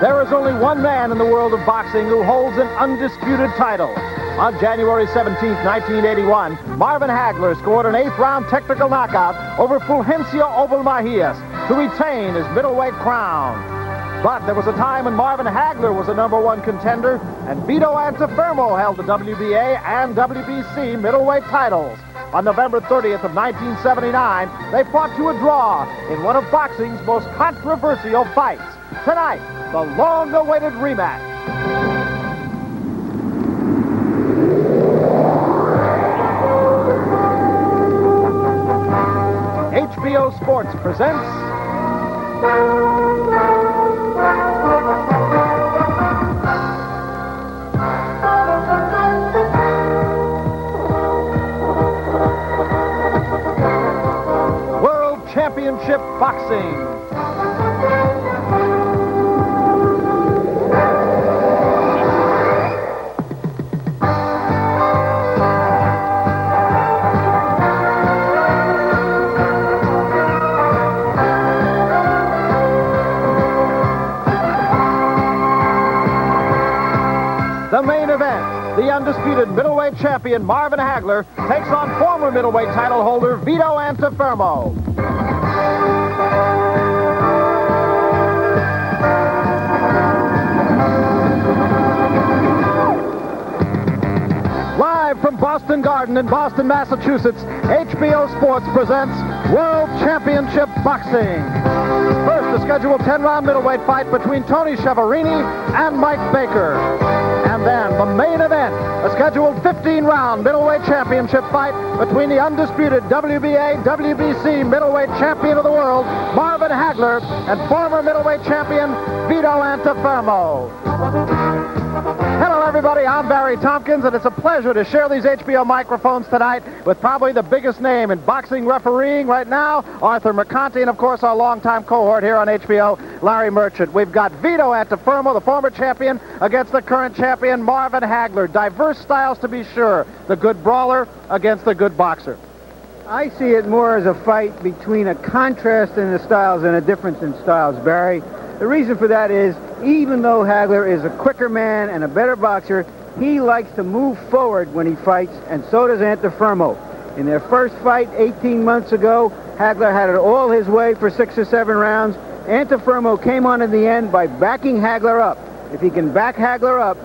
There is only one man in the world of boxing who holds an undisputed title. On January 17, 1981, Marvin Hagler scored an 8th-round technical knockout over Fulgencio Ovalmajias to retain his middleweight crown. But there was a time when Marvin Hagler was the #1 contender, and Vito Antuofermo held the WBA and WBC middleweight titles. On November 30th of 1979, they fought to a draw in one of boxing's most controversial fights. Tonight, the long-awaited rematch. HBO Sports presents World Championship Boxing. The main event, the undisputed middleweight champion Marvin Hagler takes on former middleweight title holder Vito Antuofermo. Live from Boston Garden in Boston, Massachusetts, HBO Sports presents World Championship Boxing. First, the scheduled 10-round middleweight fight between Tony Schiavone and Mike Baker. And then the main event, a scheduled 15-round middleweight championship fight between the undisputed WBA, WBC middleweight champion of the world, Marvin Hagler, and former middleweight champion, Vito Antuofermo. Hello, everybody. I'm Barry Tompkins, and it's a pleasure to share these HBO microphones tonight with probably the biggest name in boxing refereeing right now, Arthur Mercanti, and, of course, our longtime cohort here on HBO, Larry Merchant. We've got Vito Antuofermo, the former champion, against the current champion, Marvin Hagler. Diverse styles, to be sure. The good brawler against the good boxer. I see it more as a fight between a contrast in the styles and a difference in styles, Barry. The reason for that is, even though Hagler is a quicker man and a better boxer, he likes to move forward when he fights, and so does Antuofermo. In their first fight 18 months ago, Hagler had it all his way for 6 or 7 rounds. Antuofermo came on in the end by backing Hagler up. If he can back Hagler up,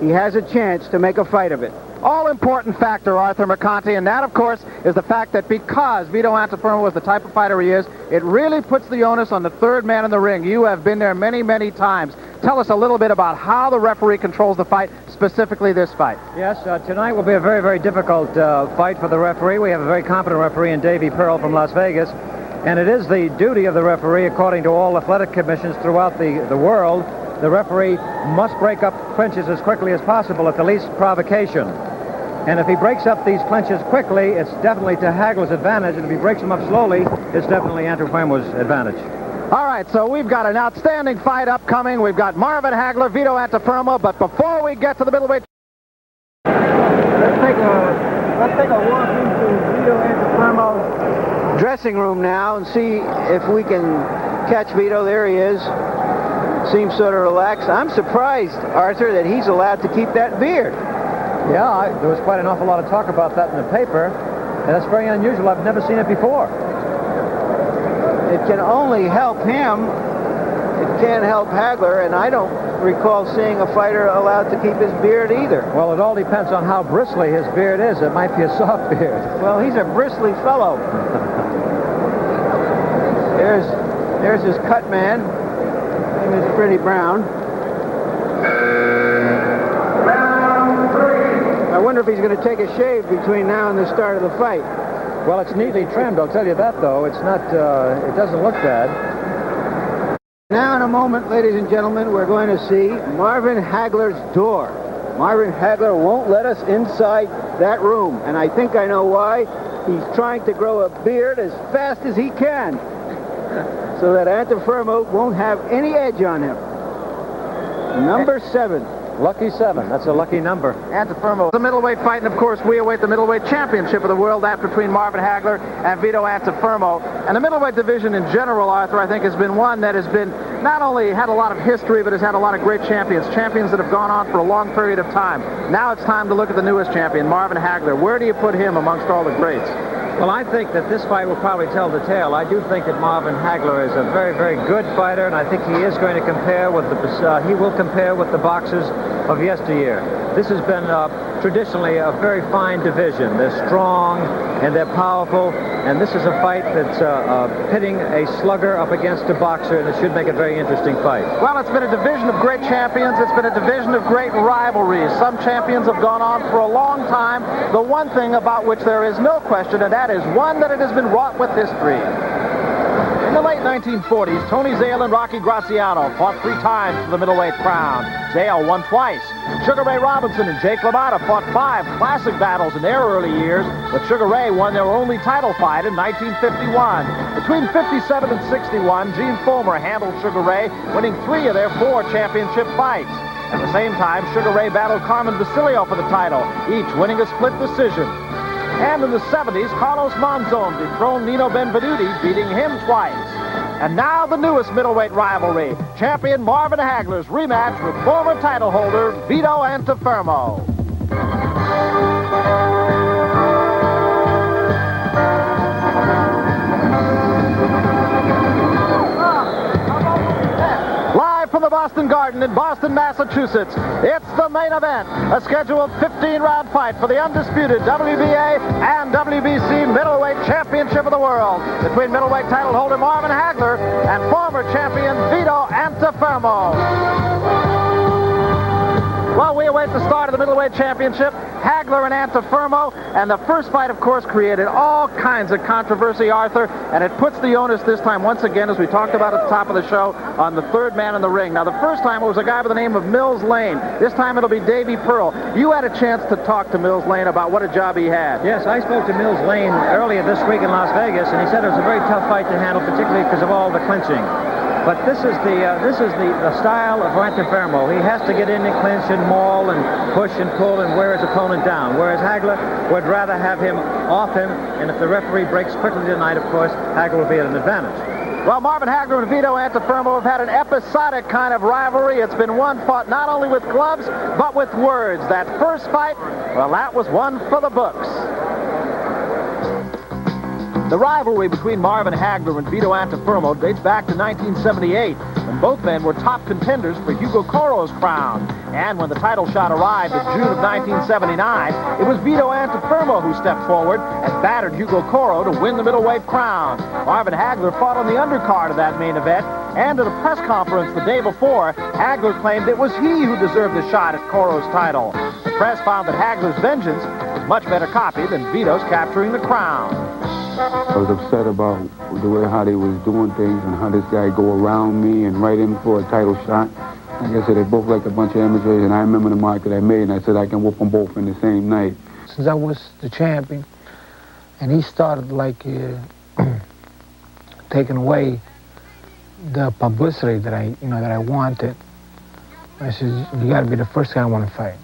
he has a chance to make a fight of it. All-important factor, Arthur Mercanti, and that, of course, is the fact that because Vito Antuofermo is the type of fighter he is, it really puts the onus on the third man in the ring. You have been there many, many times. Tell us a little bit about how the referee controls the fight, specifically this fight. Yes, tonight will be a very, very difficult fight for the referee. We have a very competent referee in Davey Pearl from Las Vegas, and it is the duty of the referee, according to all athletic commissions throughout the world, the referee must break up clinches as quickly as possible at the least provocation. And if he breaks up these clinches quickly, it's definitely to Hagler's advantage, and if he breaks them up slowly, it's definitely Antuofermo's advantage. All right, so we've got an outstanding fight upcoming. We've got Marvin Hagler, Vito Antuofermo, but before we get to the middleweight... Let's take a walk into Vito Antuofermo's dressing room now and see if we can catch Vito. There he is. Seems sort of relaxed. I'm surprised, Arthur, that he's allowed to keep that beard. Yeah, there was quite an awful lot of talk about that in the paper, and that's very unusual. I've never seen it before. It can only help him. It can't help Hagler, and I don't recall seeing a fighter allowed to keep his beard either. Well, it all depends on how bristly his beard is. It might be a soft beard. Well, he's a bristly fellow. There's his cut man. His name is Freddie Brown. I wonder if he's going to take a shave between now and the start of the fight. Well, it's neatly trimmed, I'll tell you that, though. It's not, it doesn't look bad. Now, in a moment, ladies and gentlemen, we're going to see Marvin Hagler's door. Marvin Hagler won't let us inside that room, and I think I know why. He's trying to grow a beard as fast as he can so that Antuofermo won't have any edge on him. Number 7. Lucky 7. That's a lucky number. Antuofermo. The middleweight fight, and of course, we await the middleweight championship of the world, that between Marvin Hagler and Vito Antuofermo. And the middleweight division in general, Arthur, I think has been one that has been not only had a lot of history, but has had a lot of great champions that have gone on for a long period of time. Now it's time to look at the newest champion, Marvin Hagler. Where do you put him amongst all the greats? Well, I think that this fight will probably tell the tale. I do think that Marvin Hagler is a very, very good fighter, and I think he is going to compare with the boxers of yesteryear. This has been traditionally a very fine division. They're strong and they're powerful, and this is a fight that's pitting a slugger up against a boxer, and it should make a very interesting fight. Well, it's been a division of great champions. It's been a division of great rivalries. Some champions have gone on for a long time. The one thing about which there is no question, and that is one that it has been wrought with history. In the late 1940s, Tony Zale and Rocky Graziano fought 3 times for the middleweight crown. Zale won twice. Sugar Ray Robinson and Jake LaMotta fought 5 classic battles in their early years, but Sugar Ray won their only title fight in 1951. Between 57 and 61, Gene Fulmer handled Sugar Ray, winning 3 of their 4 championship fights. At the same time, Sugar Ray battled Carmen Basilio for the title, each winning a split decision. And in the 70s, Carlos Monzon dethroned Nino Benvenuti, beating him twice. And now the newest middleweight rivalry, champion Marvin Hagler's rematch with former title holder Vito Antuofermo. From the Boston Garden in Boston, Massachusetts, it's the main event, a scheduled 15-round fight for the undisputed WBA and WBC middleweight championship of the world between middleweight title holder Marvin Hagler and former champion Vito Antuofermo. Well, we await the start of the middleweight championship, Hagler and Antuofermo, and the first fight, of course, created all kinds of controversy, Arthur, and it puts the onus this time, once again, as we talked about at the top of the show, on the third man in the ring. Now, the first time it was a guy by the name of Mills Lane. This time it'll be Davy Pearl. You had a chance to talk to Mills Lane about what a job he had. Yes, I spoke to Mills Lane earlier this week in Las Vegas, and he said it was a very tough fight to handle, particularly because of all the clinching. But this is the style of Antuofermo. He has to get in and clinch and maul and push and pull and wear his opponent down, whereas Hagler would rather have him off him, and if the referee breaks quickly tonight, of course, Hagler will be at an advantage. Well, Marvin Hagler and Vito Antuofermo have had an episodic kind of rivalry. It's been one fought not only with gloves, but with words. That first fight, well, that was one for the books. The rivalry between Marvin Hagler and Vito Antuofermo dates back to 1978, when both men were top contenders for Hugo Coro's crown. And when the title shot arrived in June of 1979, it was Vito Antuofermo who stepped forward and battered Hugo Coro to win the middleweight crown. Marvin Hagler fought on the undercard of that main event, and at a press conference the day before, Hagler claimed it was he who deserved the shot at Coro's title. The press found that Hagler's vengeance was much better copy than Vito's capturing the crown. I was upset about the way how they was doing things and how this guy go around me and right in for a title shot. Like I said, they both like a bunch of amateurs, and I remember the mark that I made, and I said I can whoop them both in the same night. Since I was the champion, and he started like taking away the publicity that I wanted, I said, you got to be the first guy I want to fight.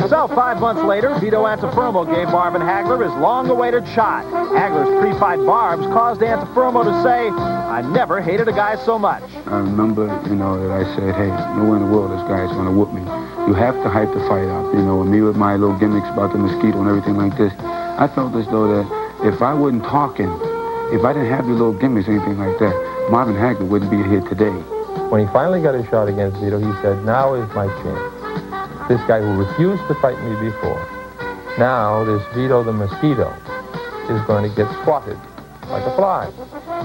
So, 5 months later, Vito Antuofermo gave Marvin Hagler his long-awaited shot. Hagler's pre-fight barbs caused Antuofermo to say, I never hated a guy so much. I remember, that I said, hey, nowhere in the world this guy's going to whoop me. You have to hype the fight up, and me with my little gimmicks about the mosquito and everything like this. I felt as though that if I wasn't talking, if I didn't have the little gimmicks or anything like that, Marvin Hagler wouldn't be here today. When he finally got his shot against Vito, he said, now is my chance. This guy who refused to fight me before, now this Vito the Mosquito is going to get swatted like a fly.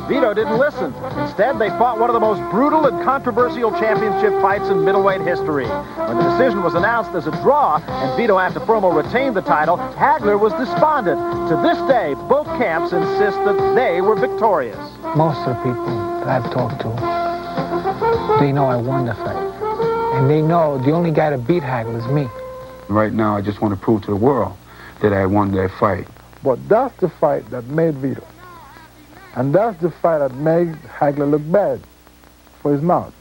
Vito didn't listen. Instead, they fought one of the most brutal and controversial championship fights in middleweight history. When the decision was announced as a draw and Vito Antuofermo retained the title, Hagler was despondent. To this day, both camps insist that they were victorious. Most of the people that I've talked to, they know I won the fight. And they know the only guy to beat Hagler is me. Right now, I just want to prove to the world that I won that fight. But that's the fight that made Vito. And that's the fight that made Hagler look bad for his mouth.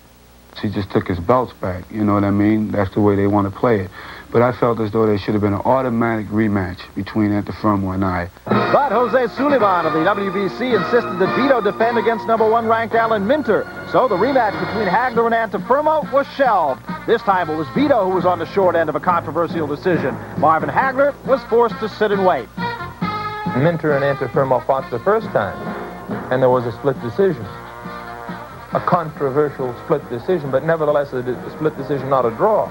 He just took his belts back, you know what I mean? That's the way they want to play it. But I felt as though there should have been an automatic rematch between Antuofermo and I. But Jose Sullivan of the WBC insisted that Vito defend against #1 ranked Alan Minter. So the rematch between Hagler and Antifermo was shelved. This time it was Vito who was on the short end of a controversial decision. Marvin Hagler was forced to sit and wait. Minter and Antifermo fought the first time, and there was a split decision. A controversial split decision, but nevertheless a split decision, not a draw.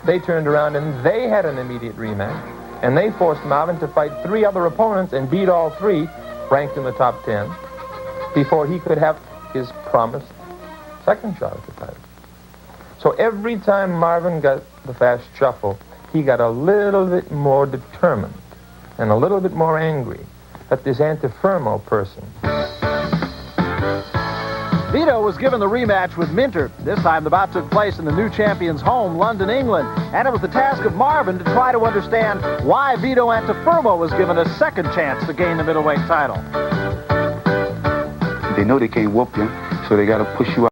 They turned around and they had an immediate rematch, and they forced Marvin to fight 3 other opponents and beat all 3, ranked in the top 10, before he could have his promised second shot at the title. So every time Marvin got the fast shuffle, he got a little bit more determined and a little bit more angry at this Antifermo person. Vito was given the rematch with Minter. This time the bout took place in the new champion's home, London, England. And it was the task of Marvin to try to understand why Vito Antifermo was given a second chance to gain the middleweight title. They know they can't whoop you, so they got to push you out.